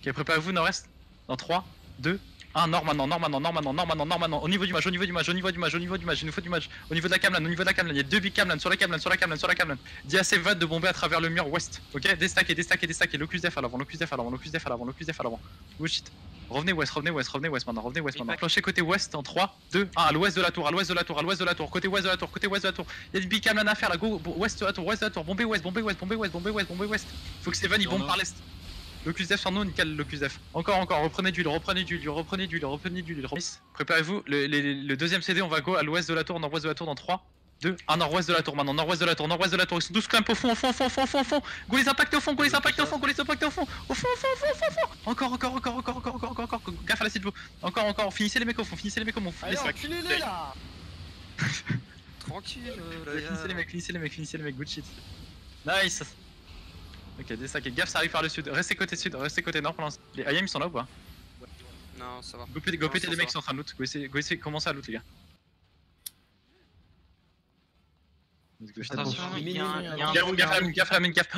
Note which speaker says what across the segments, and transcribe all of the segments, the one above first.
Speaker 1: Ok, préparez-vous, nord-est. Dans 3, 2, 1, nord maintenant, nord maintenant, nord maintenant, nord maintenant, nord maintenant. Au niveau du mage, au niveau du mage, au niveau du mage, au niveau du mage, il nous faut du mage. Au niveau de la Camlan, au niveau de la Camlan, il y a 2 big Camlan sur la Camlan, sur la Camlan, sur la Camlan. Dis à Sevad de bomber à travers le mur ouest. Ok, déstacker, déstacker, déstacker. Locus def à l'avant, locus def à l'avant, locus def à l'avant, locus def à l'avant. Bullshit. Revenez ouest, revenez ouest, revenez ouest maintenant, revenez ouest maintenant. Clocher côté ouest en 3, 2, 1, à l'ouest de la tour, à l'ouest de la tour, à l'ouest de la tour, côté ouest de la tour, côté ouest de la tour. Il y a des big Camlan à faire là, go, ouest de la tour, ouest de la tour, bomber ouest, bomber ouest, bomber ouest, bomber ouest, bomber ouest. Faut que Sevan il bombe par l'est. Locus def sur nous, nickel Locus def. Encore, reprenez d'huile, reprenez d'huile, reprenez d'huile, reprenez d'huile. Préparez-vous, le deuxième CD, on va go à l'ouest de la tour, nord-ouest de la tour dans 3, 2, 1, nord-ouest de la tour maintenant, nord-ouest de la tour, nord-ouest de la tour. Ils sont tous clamp au fond, au fond, au fond, au fond, au fond, au fond. Go les impacts au fond, go les impacts au fond, go les impacts au fond, au fond, au fond, au fond, au fond. Encore, gaffe à la cible. Encore, finissez les mecs au fond, finissez les mecs au fond.
Speaker 2: Allez, enculez-les là.
Speaker 3: Tranquille,
Speaker 1: finissez les mecs, good shit. Nice. Ok, des sacs et gaffe, ça arrive par le sud. Restez côté sud, restez côté nord pour l'instant. Les IM ils sont là ou pas?
Speaker 3: Non, ça va.
Speaker 1: Go péter les mecs qui sont en train de loot. Go essayer de commencer à loot, les gars.
Speaker 3: Attention, il y a un.
Speaker 1: Gaffe à la mine, gaffe.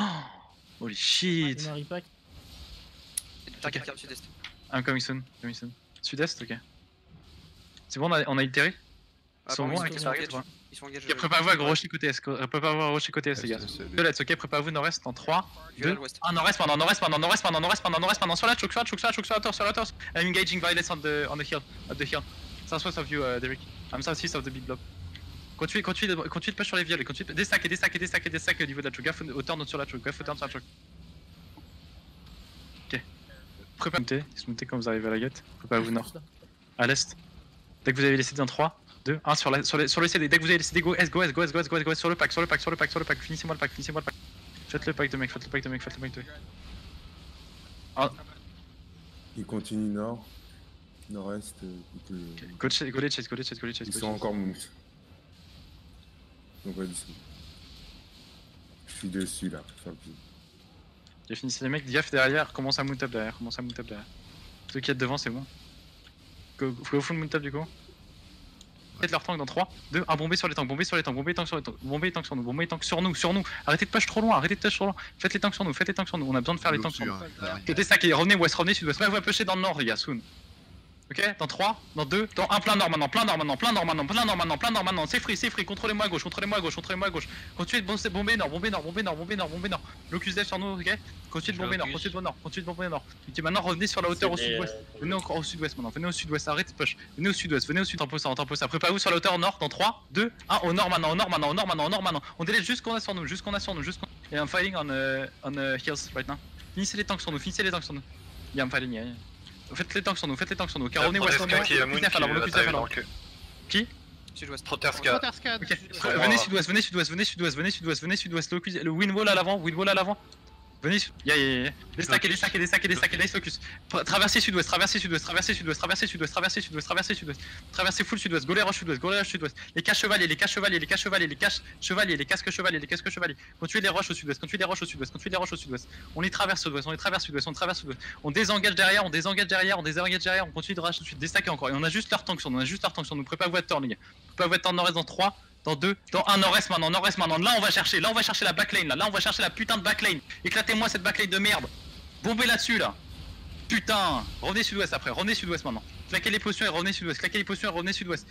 Speaker 1: Holy shit.
Speaker 3: T'inquiète, sud-est.
Speaker 1: I'm coming soon. Sud-est, ok. C'est bon, on a itéré? Ils sont bons avec les targets, quoi.
Speaker 3: Ils sont engagés.
Speaker 1: Préparez-vous à rocher côté S, préparez-vous à rocher côté S, les gars. Let's, ok, préparez-vous nord-est en 3, 2, 1, nord-est maintenant, sur la choke, sur la tour. I'm engaging violence on the hill, at the hill. Southwest of you, Derek. I'm southeast of the big blob. Continuez de push sur les viols, continuez de déstacker au niveau de la choke, gaffe au turn sur la choke, Ok. Préparez-vous, montez quand vous arrivez à la gate, préparez-vous nord. À l'est. Dès que vous avez laissé dans 3, 2, 1 sur le CD, dès que vous avez laissé go S, sur le pack, finissez-moi le pack. Faites le pack de mec. Ah.
Speaker 4: Il continue nord, nord-est,
Speaker 1: Go les chase.
Speaker 4: Ils sont encore mousse. Donc vas-y, je suis dessus là,
Speaker 1: J'ai fini les mecs, gaffe derrière, commence à mount up derrière. Ceux qui êtes devant c'est bon. Go full mount up du coup. Faites leur tank dans 3, 2, 1, bomber sur les tanks, bomber les tanks sur nous, arrêtez de push trop loin, faites les tanks sur nous, on a besoin de faire les tanks sur nous. Déstackez, revenez ouest, sud-ouest, vous pusher dans le nord les gars, soon. Ok, dans 3, dans 2, dans 1, plein nord maintenant, c'est free, contrôlez-moi à gauche. Continuez de bomber nord. Locus def sur nous, ok. Continuez de bomber nord. Ok, maintenant revenez sur la hauteur au sud-ouest. Venez encore au sud-ouest maintenant, venez au sud-ouest, arrêtez de push. Venez au sud-ouest, tempo ça. Préparez-vous sur la hauteur nord dans 3, 2, 1, au nord maintenant. On délaisse juste qu'on a sur nous. Et I'm fighting on hills right now. Finissez les tanks sur nous. Yeah, I'm fighting, yeah. Faites les tanks sur nous, car on est ouest, Qui?
Speaker 3: Sud-ouest.
Speaker 5: Proterska.
Speaker 1: Venez sud-ouest, le windwall à l'avant. Venez, déstacker, nice focus. Traversez sud-ouest, traversez full sud-ouest, go les rush sud-ouest. Les caches chevaliers, les casques chevaliers. Continuez les rush au sud-ouest. On les traverse sud-ouest. On désengage derrière, on continue de rush tout de suite, déstacker encore. Et on a juste leur tank sur nous, préparez-vous à turn les gars. Préparez-vous à turn nord-est dans 3. Dans 2, dans 1, nord-est maintenant. Là on va chercher la backlane là. Là on va chercher la putain de backlane. Éclatez-moi cette backlane de merde. Bombez là-dessus là. Putain. Revenez sud-ouest maintenant. Claquez les potions et revenez sud-ouest.